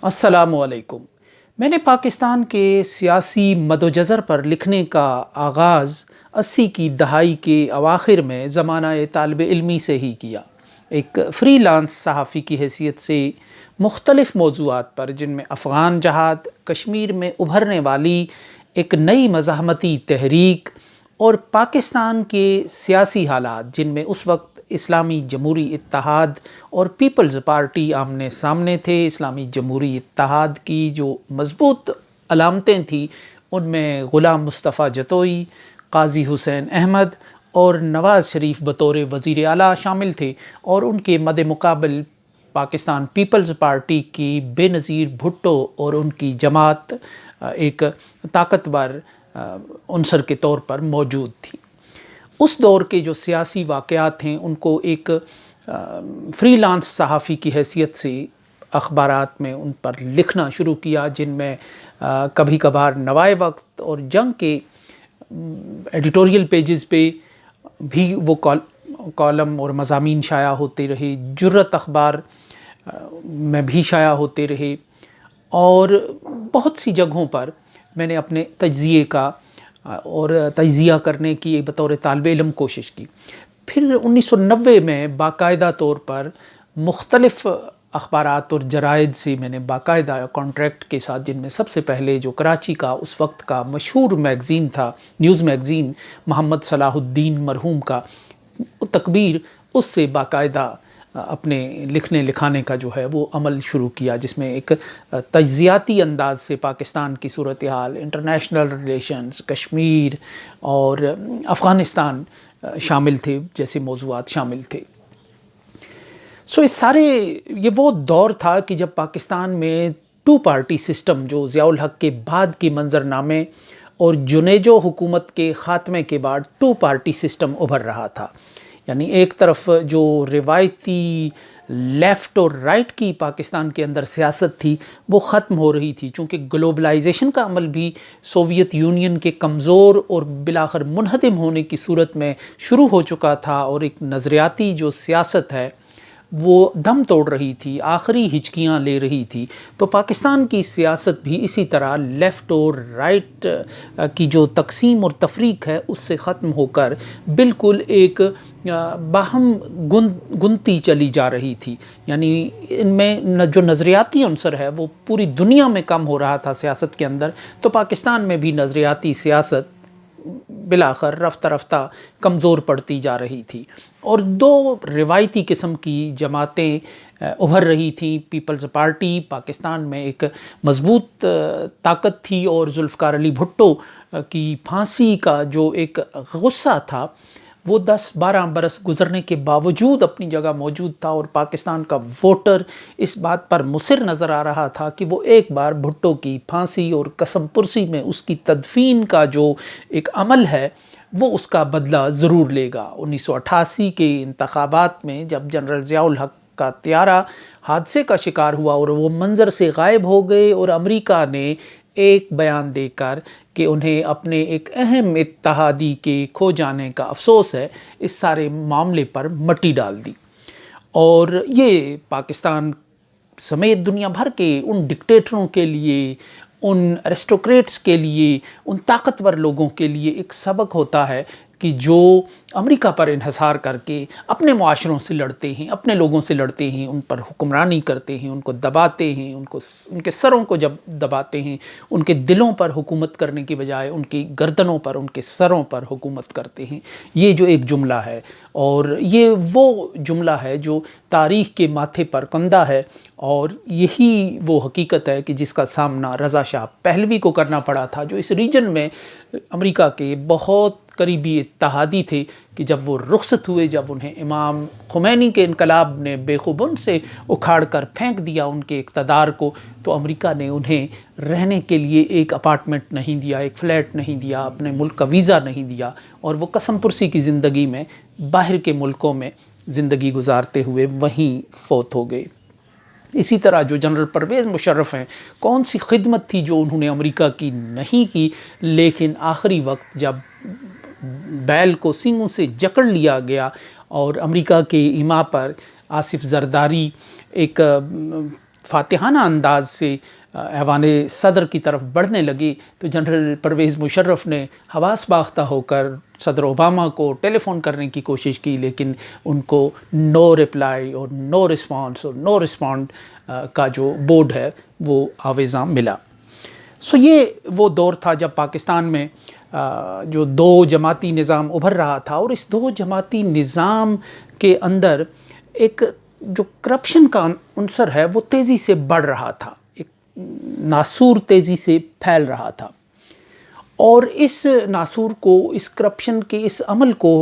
السلام علیکم۔ میں نے پاکستان کے سیاسی مد و جزر پر لکھنے کا آغاز 80 کی دہائی کے اواخر میں زمانہ طالب علمی سے ہی کیا، ایک فری لانس صحافی کی حیثیت سے مختلف موضوعات پر، جن میں افغان جہاد، کشمیر میں ابھرنے والی ایک نئی مزاحمتی تحریک اور پاکستان کے سیاسی حالات جن میں اس وقت اسلامی جمہوری اتحاد اور پیپلز پارٹی آمنے سامنے تھے۔ اسلامی جمہوری اتحاد کی جو مضبوط علامتیں تھیں ان میں غلام مصطفیٰ جتوئی، قاضی حسین احمد اور نواز شریف بطور وزیر اعلیٰ شامل تھے، اور ان کے مد مقابل پاکستان پیپلز پارٹی کی بے نظیر بھٹو اور ان کی جماعت ایک طاقتور عنصر کے طور پر موجود تھی۔ اس دور کے جو سیاسی واقعات ہیں ان کو ایک فری لانس صحافی کی حیثیت سے اخبارات میں ان پر لکھنا شروع کیا، جن میں کبھی کبھار نوائے وقت اور جنگ کے ایڈیٹوریل پیجز پہ بھی وہ کالم اور مضامین شائع ہوتے رہے، جرأت اخبار میں بھی شائع ہوتے رہے، اور بہت سی جگہوں پر میں نے اپنے تجزیے کا اور تجزیہ کرنے کی بطور طالب علم کوشش کی۔ پھر 1990 میں باقاعدہ طور پر مختلف اخبارات اور جرائد سے میں نے باقاعدہ کانٹریکٹ کے ساتھ، جن میں سب سے پہلے جو کراچی کا اس وقت کا مشہور میگزین تھا، نیوز میگزین محمد صلاح الدین مرحوم کا تکبیر، اس سے باقاعدہ اپنے لکھنے لکھانے کا جو ہے وہ عمل شروع کیا، جس میں ایک تجزیاتی انداز سے پاکستان کی صورتحال، انٹرنیشنل ریلیشنز، کشمیر اور افغانستان شامل تھے جیسے موضوعات شامل تھے۔ یہ وہ دور تھا کہ جب پاکستان میں ٹو پارٹی سسٹم، جو ضیاء الحق کے بعد کے منظرنامے اور جنیجو حکومت کے خاتمے کے بعد ٹو پارٹی سسٹم ابھر رہا تھا، یعنی ایک طرف جو روایتی لیفٹ اور رائٹ کی پاکستان کے اندر سیاست تھی وہ ختم ہو رہی تھی، چونکہ گلوبلائزیشن کا عمل بھی سوویت یونین کے کمزور اور بالآخر منہدم ہونے کی صورت میں شروع ہو چکا تھا، اور ایک نظریاتی جو سیاست ہے وہ دم توڑ رہی تھی، آخری ہچکیاں لے رہی تھی۔ تو پاکستان کی سیاست بھی اسی طرح لیفٹ اور رائٹ کی جو تقسیم اور تفریق ہے اس سے ختم ہو کر بالکل ایک باہم گنتی چلی جا رہی تھی، یعنی ان میں جو نظریاتی عنصر ہے وہ پوری دنیا میں کم ہو رہا تھا سیاست کے اندر، تو پاکستان میں بھی نظریاتی سیاست بالآخر رفتہ رفتہ کمزور پڑتی جا رہی تھی، اور دو روایتی قسم کی جماعتیں ابھر رہی تھیں۔ پیپلز پارٹی پاکستان میں ایک مضبوط طاقت تھی، اور ذوالفقار علی بھٹو کی پھانسی کا جو ایک غصہ تھا وہ 10-12 برس گزرنے کے باوجود اپنی جگہ موجود تھا، اور پاکستان کا ووٹر اس بات پر مصر نظر آ رہا تھا کہ وہ ایک بار بھٹو کی پھانسی اور قسم پرسی میں اس کی تدفین کا جو ایک عمل ہے وہ اس کا بدلہ ضرور لے گا۔ 1988 کے انتخابات میں جب جنرل ضیاء الحق کا طیارہ حادثے کا شکار ہوا اور وہ منظر سے غائب ہو گئے، اور امریکہ نے ایک بیان دے کر کہ انہیں اپنے ایک اہم اتحادی کے کھو جانے کا افسوس ہے، اس سارے معاملے پر مٹی ڈال دی، اور یہ پاکستان سمیت دنیا بھر کے ان ڈکٹیٹروں کے لیے، ان ایرسٹوکریٹس کے لیے، ان طاقتور لوگوں کے لیے ایک سبق ہوتا ہے کہ جو امریکہ پر انحصار کر کے اپنے معاشروں سے لڑتے ہیں، اپنے لوگوں سے لڑتے ہیں، ان پر حکمرانی کرتے ہیں، ان کو دباتے ہیں، ان کے سروں کو جب دباتے ہیں، ان کے دلوں پر حکومت کرنے کی بجائے ان کی گردنوں پر، ان کے سروں پر حکومت کرتے ہیں۔ یہ جو ایک جملہ ہے، اور یہ وہ جملہ ہے جو تاریخ کے ماتھے پر کندہ ہے، اور یہی وہ حقیقت ہے کہ جس کا سامنا رضا شاہ پہلوی کو کرنا پڑا تھا، جو اس ریجن میں امریکہ کے بہت قریبی اتحادی تھے، کہ جب وہ رخصت ہوئے، جب انہیں امام خمینی کے انقلاب نے بے خوبن سے اکھاڑ کر پھینک دیا ان کے اقتدار کو، تو امریکہ نے انہیں رہنے کے لیے ایک اپارٹمنٹ نہیں دیا، ایک فلیٹ نہیں دیا، اپنے ملک کا ویزا نہیں دیا، اور وہ قسم پرسی کی زندگی میں باہر کے ملکوں میں زندگی گزارتے ہوئے وہیں فوت ہو گئے۔ اسی طرح جو جنرل پرویز مشرف ہیں، کون سی خدمت تھی جو انہوں نے امریکہ کی نہیں کی، لیکن آخری وقت جب بیل کو سینگوں سے جکڑ لیا گیا اور امریکہ کے ایما پر آصف زرداری ایک فاتحانہ انداز سے ایوان صدر کی طرف بڑھنے لگی تو جنرل پرویز مشرف نے حواس باختہ ہو کر صدر اوباما کو ٹیلی فون کرنے کی کوشش کی، لیکن ان کو نو رپلائی اور نو رسپانس اور نو رسپونڈ کا جو بورڈ ہے وہ آویزاں ملا۔ سو یہ وہ دور تھا جب پاکستان میں جو دو جماعتی نظام ابھر رہا تھا، اور اس دو جماعتی نظام کے اندر ایک جو کرپشن کا عنصر ہے وہ تیزی سے بڑھ رہا تھا، ایک ناسور تیزی سے پھیل رہا تھا، اور اس ناسور کو، اس کرپشن کے اس عمل کو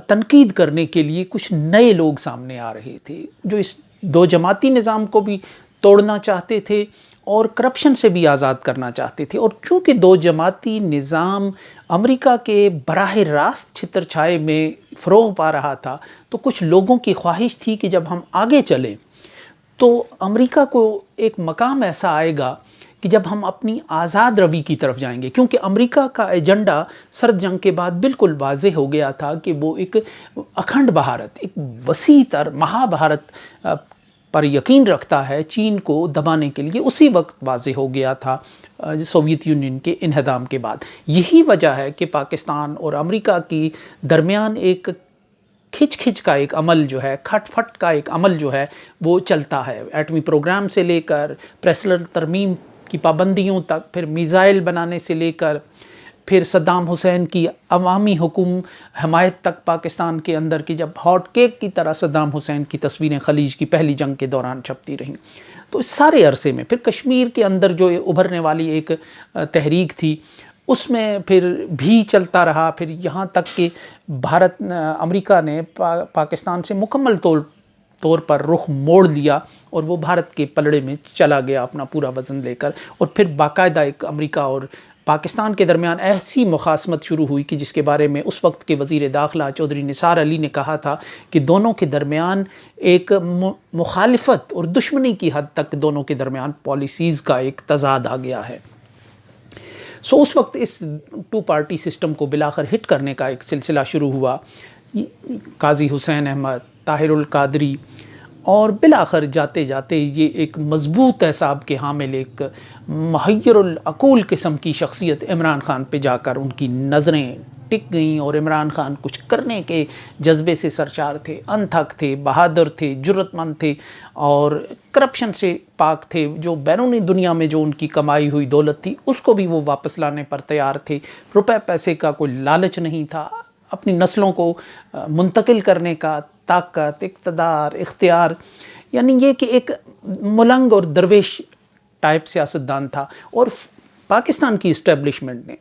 تنقید کرنے کے لیے کچھ نئے لوگ سامنے آ رہے تھے جو اس دو جماعتی نظام کو بھی توڑنا چاہتے تھے اور کرپشن سے بھی آزاد کرنا چاہتے تھے۔ اور چونکہ دو جماعتی نظام امریکہ کے براہ راست چھتر چھائے میں فروغ پا رہا تھا، تو کچھ لوگوں کی خواہش تھی کہ جب ہم آگے چلیں تو امریکہ کو ایک مقام ایسا آئے گا کہ جب ہم اپنی آزاد روی کی طرف جائیں گے، کیونکہ امریکہ کا ایجنڈا سرد جنگ کے بعد بالکل واضح ہو گیا تھا کہ وہ ایک اکھنڈ بھارت، ایک وسیع تر مہا بھارت پر یقین رکھتا ہے، چین کو دبانے کے لیے اسی وقت واضح ہو گیا تھا سوویت یونین کے انہدام کے بعد۔ یہی وجہ ہے کہ پاکستان اور امریکہ کی درمیان ایک کھچ کھچ کا ایک عمل جو ہے، کھٹ پھٹ کا ایک عمل جو ہے وہ چلتا ہے، ایٹمی پروگرام سے لے کر پریسلر ترمیم کی پابندیوں تک، پھر میزائل بنانے سے لے کر پھر صدام حسین کی عوامی حمایت تک پاکستان کے اندر کی، جب ہاٹ کیک کی طرح صدام حسین کی تصویریں خلیج کی پہلی جنگ کے دوران چھپتی رہیں۔ تو اس سارے عرصے میں پھر کشمیر کے اندر جو ابھرنے والی ایک تحریک تھی اس میں پھر بھی چلتا رہا، پھر یہاں تک کہ امریکہ نے پاکستان سے مکمل طور پر رخ موڑ لیا اور وہ بھارت کے پلڑے میں چلا گیا اپنا پورا وزن لے کر، اور پھر باقاعدہ ایک امریکہ اور پاکستان کے درمیان ایسی مخاصمت شروع ہوئی کہ جس کے بارے میں اس وقت کے وزیر داخلہ چودھری نثار علی نے کہا تھا کہ دونوں کے درمیان ایک مخالفت اور دشمنی کی حد تک دونوں کے درمیان پالیسیز کا ایک تضاد آ گیا ہے۔ سو اس وقت اس ٹو پارٹی سسٹم کو بلاخر ہٹ کرنے کا ایک سلسلہ شروع ہوا۔ قاضی حسین احمد، طاہر القادری، اور بلاخر جاتے جاتے یہ ایک مضبوط اعصاب کے حامل، ایک محیر العقول قسم کی شخصیت عمران خان پہ جا کر ان کی نظریں ٹک گئیں، اور عمران خان کچھ کرنے کے جذبے سے سرشار تھے، انتھک تھے، بہادر تھے، جرأت مند تھے، اور کرپشن سے پاک تھے۔ جو بیرونی دنیا میں جو ان کی کمائی ہوئی دولت تھی اس کو بھی وہ واپس لانے پر تیار تھے، روپے پیسے کا کوئی لالچ نہیں تھا، اپنی نسلوں کو منتقل کرنے کا طاقت، اقتدار، اختیار، یعنی یہ کہ ایک ملنگ اور درویش ٹائپ سیاستدان تھا۔ اور پاکستان کی اسٹیبلشمنٹ نے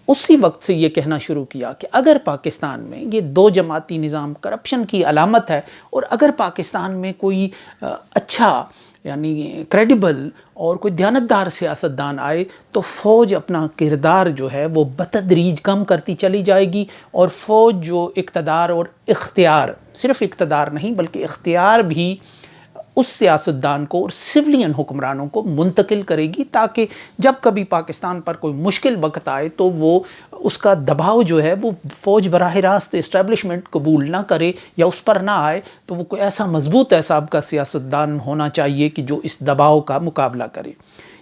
اسی وقت سے یہ کہنا شروع کیا کہ اگر پاکستان میں یہ دو جماعتی نظام کرپشن کی علامت ہے، اور اگر پاکستان میں کوئی اچھا یعنی کریڈیبل اور کوئی دیانتدار سیاستدان آئے تو فوج اپنا کردار جو ہے وہ بتدریج کم کرتی چلی جائے گی، اور فوج جو اقتدار اور اختیار، صرف اقتدار نہیں بلکہ اختیار بھی اس سیاستدان کو اور سولین حکمرانوں کو منتقل کرے گی، تاکہ جب کبھی پاکستان پر کوئی مشکل وقت آئے تو وہ اس کا دباؤ جو ہے وہ فوج براہ راست اسٹیبلشمنٹ قبول نہ کرے یا اس پر نہ آئے، تو وہ کوئی ایسا مضبوط اعصاب کا سیاستدان ہونا چاہیے کہ جو اس دباؤ کا مقابلہ کرے۔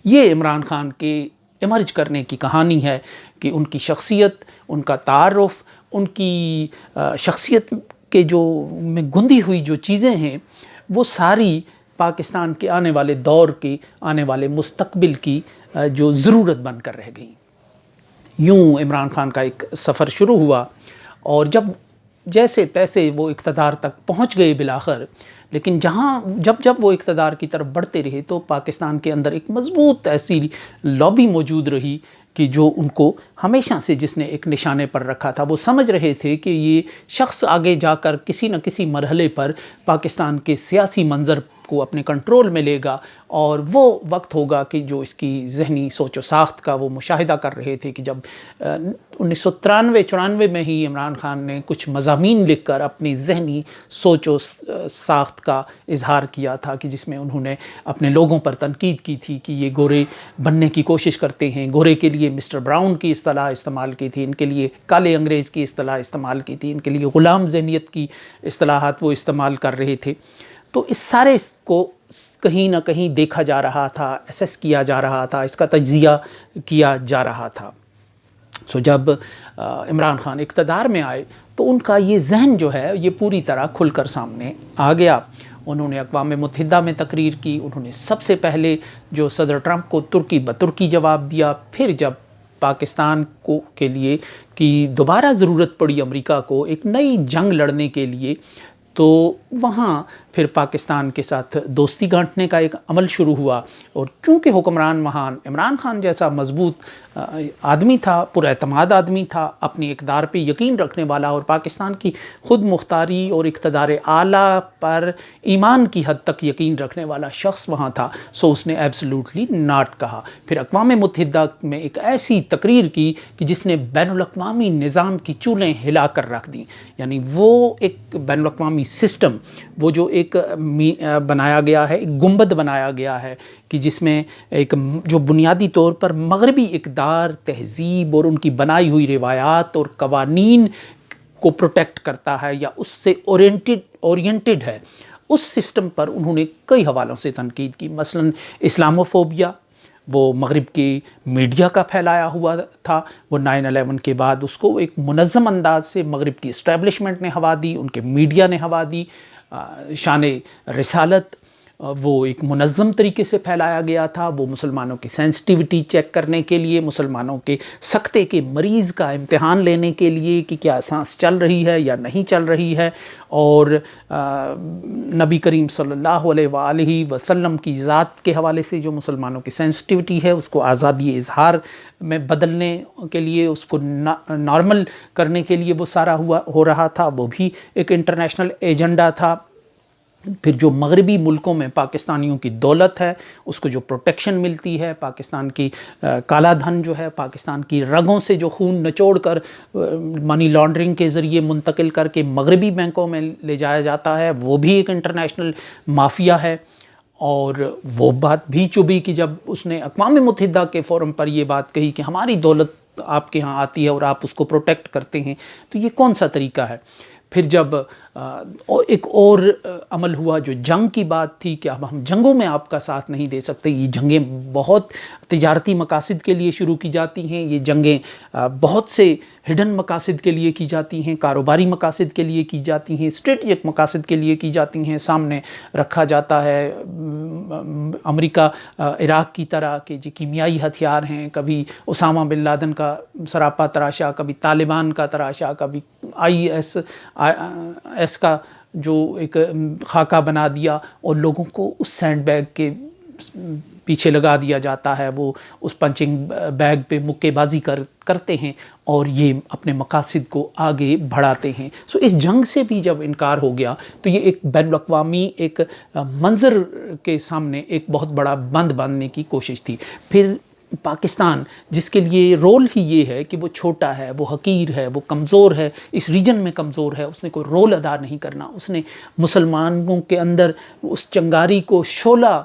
یہ عمران خان کے ایمرج کرنے کی کہانی ہے کہ ان کی شخصیت، ان کا تعارف، ان کی شخصیت کے جو میں گندی ہوئی جو چیزیں ہیں وہ ساری پاکستان کے آنے والے دور کی، آنے والے مستقبل کی جو ضرورت بن کر رہ گئیں۔ یوں عمران خان کا ایک سفر شروع ہوا، اور جیسے تیسے وہ اقتدار تک پہنچ گئے بلاخر، لیکن جب وہ اقتدار کی طرف بڑھتے رہے تو پاکستان کے اندر ایک مضبوط ایسی لابی موجود رہی کہ جو ان کو ہمیشہ سے جس نے ایک نشانے پر رکھا تھا، وہ سمجھ رہے تھے کہ یہ شخص آگے جا کر کسی نہ کسی مرحلے پر پاکستان کے سیاسی منظر کو اپنے کنٹرول میں لے گا، اور وہ وقت ہوگا کہ جو اس کی ذہنی سوچ و ساخت کا وہ مشاہدہ کر رہے تھے کہ جب 1993-94 میں ہی عمران خان نے کچھ مضامین لکھ کر اپنی ذہنی سوچ و ساخت کا اظہار کیا تھا کہ جس میں انہوں نے اپنے لوگوں پر تنقید کی تھی کہ یہ گورے بننے کی کوشش کرتے ہیں، گورے کے لیے مسٹر براؤن کی اصطلاح استعمال کی تھی، ان کے لیے کالے انگریز کی اصطلاح استعمال کی تھی، ان کے لیے غلام ذہنیت کی اصطلاحات وہ استعمال کر رہے تھے۔ تو اس سارے کو کہیں نہ کہیں دیکھا جا رہا تھا، ایسیس کیا جا رہا تھا، اس کا تجزیہ کیا جا رہا تھا۔ جب عمران خان اقتدار میں آئے تو ان کا یہ ذہن جو ہے یہ پوری طرح کھل کر سامنے آ گیا۔ انہوں نے اقوام متحدہ میں تقریر کی، انہوں نے سب سے پہلے جو صدر ٹرمپ کو ترکی بترکی جواب دیا۔ پھر جب پاکستان کے لیے کہ دوبارہ ضرورت پڑی امریکہ کو ایک نئی جنگ لڑنے کے لیے، تو وہاں پھر پاکستان کے ساتھ دوستی گانٹنے کا ایک عمل شروع ہوا۔ اور چونکہ حکمران مہان عمران خان جیسا مضبوط آدمی تھا، پر اعتماد آدمی تھا، اپنی اقدار پہ یقین رکھنے والا، اور پاکستان کی خود مختاری اور اقتدار اعلیٰ پر ایمان کی حد تک یقین رکھنے والا شخص وہاں تھا، سو اس نے ایبسلیوٹلی ناٹ کہا۔ پھر اقوام متحدہ میں ایک ایسی تقریر کی کہ جس نے بین الاقوامی نظام کی چولیں ہلا کر رکھ دیں۔ یعنی وہ ایک بین الاقوامی سسٹم، وہ جو ایک بنایا گیا ہے، ایک گنبد بنایا گیا ہے کہ جس میں ایک جو بنیادی طور پر مغربی اقدار، تہذیب اور ان کی بنائی ہوئی روایات اور قوانین کو پروٹیکٹ کرتا ہے یا اس سے اورینٹڈ ہے، اس سسٹم پر انہوں نے کئی حوالوں سے تنقید کی۔ مثلا اسلاموفوبیا، وہ مغرب کی میڈیا کا پھیلایا ہوا تھا، وہ 9/11 کے بعد اس کو ایک منظم انداز سے مغرب کی اسٹیبلشمنٹ نے ہوا دی، ان کے میڈیا نے ہوا دی۔ شان رسالت وہ ایک منظم طریقے سے پھیلایا گیا تھا، وہ مسلمانوں کی سینسٹیوٹی چیک کرنے کے لیے، مسلمانوں کے سکتے کے مریض کا امتحان لینے کے لیے کہ کیا سانس چل رہی ہے یا نہیں چل رہی ہے، اور نبی کریم صلی اللہ علیہ وآلہ وسلم کی ذات کے حوالے سے جو مسلمانوں کی سینسٹیوٹی ہے اس کو آزادی اظہار میں بدلنے کے لیے، اس کو نارمل کرنے کے لیے وہ سارا ہو رہا تھا، وہ بھی ایک انٹرنیشنل ایجنڈا تھا۔ پھر جو مغربی ملکوں میں پاکستانیوں کی دولت ہے اس کو جو پروٹیکشن ملتی ہے، پاکستان کی کالا دھن جو ہے، پاکستان کی رگوں سے جو خون نچوڑ کر منی لانڈرنگ کے ذریعے منتقل کر کے مغربی بینکوں میں لے جایا جاتا ہے، وہ بھی ایک انٹرنیشنل مافیا ہے۔ اور وہ بات بھی چبھی کہ جب اس نے اقوام متحدہ کے فورم پر یہ بات کہی کہ ہماری دولت آپ کے ہاں آتی ہے اور آپ اس کو پروٹیکٹ کرتے ہیں، تو یہ کون سا طریقہ ہے؟ پھر جب ایک اور عمل ہوا جو جنگ کی بات تھی کہ اب ہم جنگوں میں آپ کا ساتھ نہیں دے سکتے، یہ جنگیں بہت تجارتی مقاصد کے لیے شروع کی جاتی ہیں، یہ جنگیں بہت سے ہڈن مقاصد کے لیے کی جاتی ہیں، کاروباری مقاصد کے لیے کی جاتی ہیں، اسٹریٹجک مقاصد کے لیے کی جاتی ہیں۔ سامنے رکھا جاتا ہے امریکہ عراق کی طرح کہ جو کیمیائی ہتھیار ہیں، کبھی اسامہ بن لادن کا سراپا تراشا، کبھی طالبان کا تراشا، کبھی IS کا جو ایک خاکہ بنا دیا، اور لوگوں کو اس سینڈ بیگ کے پیچھے لگا دیا جاتا ہے، وہ اس پنچنگ بیگ پہ مکے بازی کرتے ہیں اور یہ اپنے مقاصد کو آگے بڑھاتے ہیں۔ سو اس جنگ سے بھی جب انکار ہو گیا تو یہ ایک بین الاقوامی ایک منظر کے سامنے ایک بہت بڑا بند باندھنے کی کوشش تھی۔ پھر پاکستان جس کے لیے رول ہی یہ ہے کہ وہ چھوٹا ہے، وہ حقیر ہے، وہ کمزور ہے، اس ریجن میں کمزور ہے، اس نے کوئی رول ادا نہیں کرنا، اس نے مسلمانوں کے اندر اس چنگاری کو شعلہ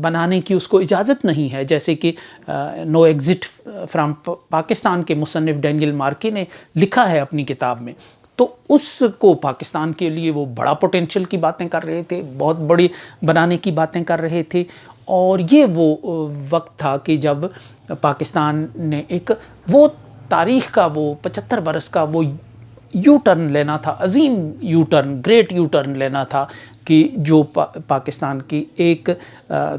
بنانے کی اس کو اجازت نہیں ہے، جیسے کہ نو ایگزٹ فرام پاکستان کے مصنف ڈینیل مارکے نے لکھا ہے اپنی کتاب میں۔ تو اس کو پاکستان کے لیے وہ بڑا پوٹینشل کی باتیں کر رہے تھے، بہت بڑی بنانے کی باتیں کر رہے تھے، اور یہ وہ وقت تھا کہ جب پاکستان نے ایک وہ تاریخ کا وہ 75 برس کا وہ یو ٹرن لینا تھا، عظیم U turn, great U turn لینا تھا کہ جو پاکستان کی ایک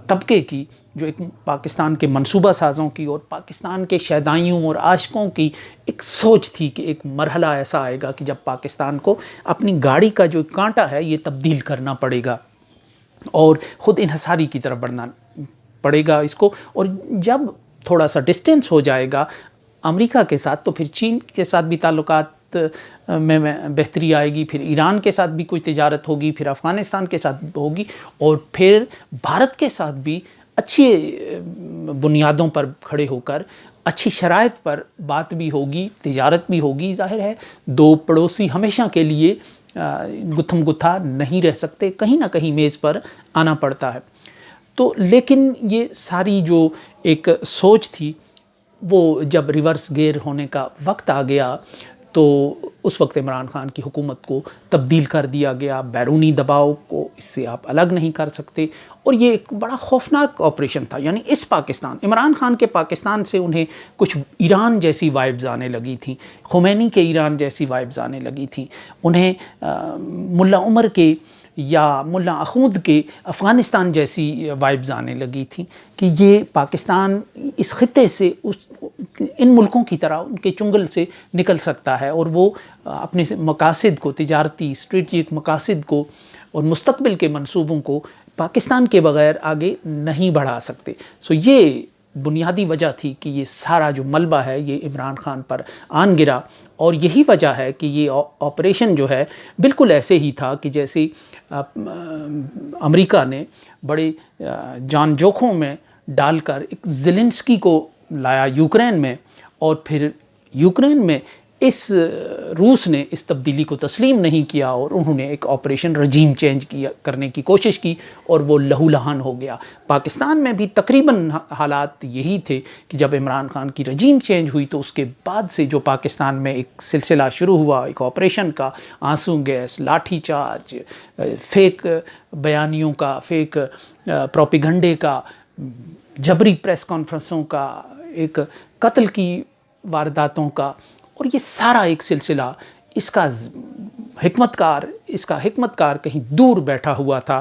طبقے کی، جو ایک پاکستان کے منصوبہ سازوں کی اور پاکستان کے شیدائیوں اور عاشقوں کی ایک سوچ تھی کہ ایک مرحلہ ایسا آئے گا کہ جب پاکستان کو اپنی گاڑی کا جو کانٹا ہے یہ تبدیل کرنا پڑے گا اور خود انحصاری کی طرف بڑھنا پڑے گا اس کو، اور جب تھوڑا سا ڈسٹینس ہو جائے گا امریکہ کے ساتھ تو پھر چین کے ساتھ بھی تعلقات میں بہتری آئے گی، پھر ایران کے ساتھ بھی کوئی تجارت ہوگی، پھر افغانستان کے ساتھ ہوگی، اور پھر بھارت کے ساتھ بھی اچھی بنیادوں پر کھڑے ہو کر اچھی شرائط پر بات بھی ہوگی، تجارت بھی ہوگی۔ ظاہر ہے دو پڑوسی ہمیشہ کے لیے گتھم گتھا نہیں رہ سکتے، کہیں نہ کہیں میز پر آنا پڑتا ہے۔ تو لیکن یہ ساری جو ایک سوچ تھی وہ جب ریورس گیئر ہونے کا وقت آ گیا تو اس وقت عمران خان کی حکومت کو تبدیل کر دیا گیا. بیرونی دباؤ کو اس سے آپ الگ نہیں کر سکتے، اور یہ ایک بڑا خوفناک آپریشن تھا. یعنی اس پاکستان، عمران خان کے پاکستان سے انہیں کچھ ایران جیسی وائبز آنے لگی تھیں، خمینی کے ایران جیسی وائبز آنے لگی تھیں، انہیں ملا عمر کے یا ملا اخوند کے افغانستان جیسی وائبز آنے لگی تھیں کہ یہ پاکستان اس خطے سے ان ملکوں کی طرح ان کے چنگل سے نکل سکتا ہے، اور وہ اپنے مقاصد کو، تجارتی اسٹریٹجک مقاصد کو اور مستقبل کے منصوبوں کو پاکستان کے بغیر آگے نہیں بڑھا سکتے. یہ بنیادی وجہ تھی کہ یہ سارا جو ملبہ ہے یہ عمران خان پر آن گرا، اور یہی وجہ ہے کہ یہ آپریشن جو ہے بالکل ایسے ہی تھا کہ جیسے امریکہ نے بڑے جان جوکھوں میں ڈال کر ایک زیلنسکی کو لایا یوکرین میں، اور پھر یوکرین میں روس نے اس تبدیلی کو تسلیم نہیں کیا، اور انہوں نے ایک آپریشن رجیم چینج کرنے کی کوشش کی، اور وہ لہو لہان ہو گیا. پاکستان میں بھی تقریباً حالات یہی تھے کہ جب عمران خان کی رجیم چینج ہوئی تو اس کے بعد سے جو پاکستان میں ایک سلسلہ شروع ہوا ایک آپریشن کا، آنسو گیس، لاٹھی چارج، فیک بیانیوں کا، فیک پروپیگنڈے کا، جبری پریس کانفرنسوں کا، ایک قتل کی وارداتوں کا، اور یہ سارا ایک سلسلہ اس کا حکمت کار کہیں دور بیٹھا ہوا تھا.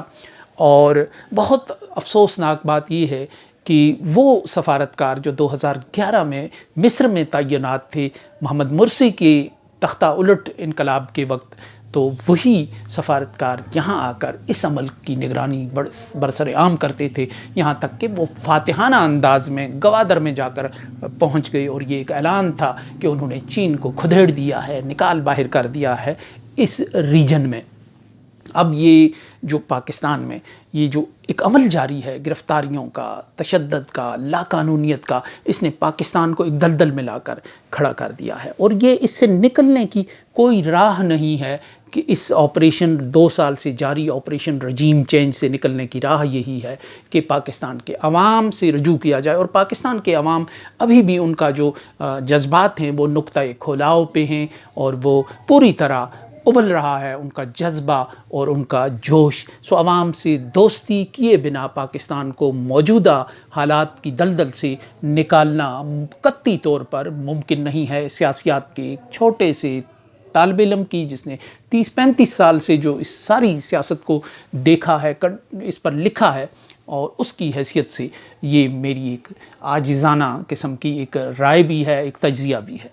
اور بہت افسوسناک بات یہ ہے کہ وہ سفارتکار جو 2011 میں مصر میں تعینات تھے محمد مرسی کے تختہ الٹ انقلاب کے وقت، تو وہی سفارتکار یہاں آ کر اس عمل کی نگرانی برسر عام کرتے تھے، یہاں تک کہ وہ فاتحانہ انداز میں گوادر میں جا کر پہنچ گئے، اور یہ ایک اعلان تھا کہ انہوں نے چین کو کھدیڑ دیا ہے، نکال باہر کر دیا ہے اس ریجن میں. اب یہ جو پاکستان میں یہ جو ایک عمل جاری ہے گرفتاریوں کا، تشدد کا، لا قانونیت کا، اس نے پاکستان کو ایک دلدل میں لا کر کھڑا کر دیا ہے، اور یہ اس سے نکلنے کی کوئی راہ نہیں ہے کہ اس آپریشن 2 سال سے جاری آپریشن رجیم چینج سے نکلنے کی راہ یہی ہے کہ پاکستان کے عوام سے رجوع کیا جائے. اور پاکستان کے عوام ابھی بھی ان کا جو جذبات ہیں وہ نقطۂ کھلاؤ پہ ہیں، اور وہ پوری طرح ابل رہا ہے ان کا جذبہ اور ان کا جوش. عوام سے دوستی کیے بنا پاکستان کو موجودہ حالات کی دلدل سے نکالنا قطعی طور پر ممکن نہیں ہے. سیاسیات کے ایک چھوٹے سے طالب علم کی جس نے 30-35 سال سے جو اس ساری سیاست کو دیکھا ہے، اس پر لکھا ہے، اور اس کی حیثیت سے یہ میری ایک عاجزانہ قسم کی ایک رائے بھی ہے، ایک تجزیہ بھی ہے.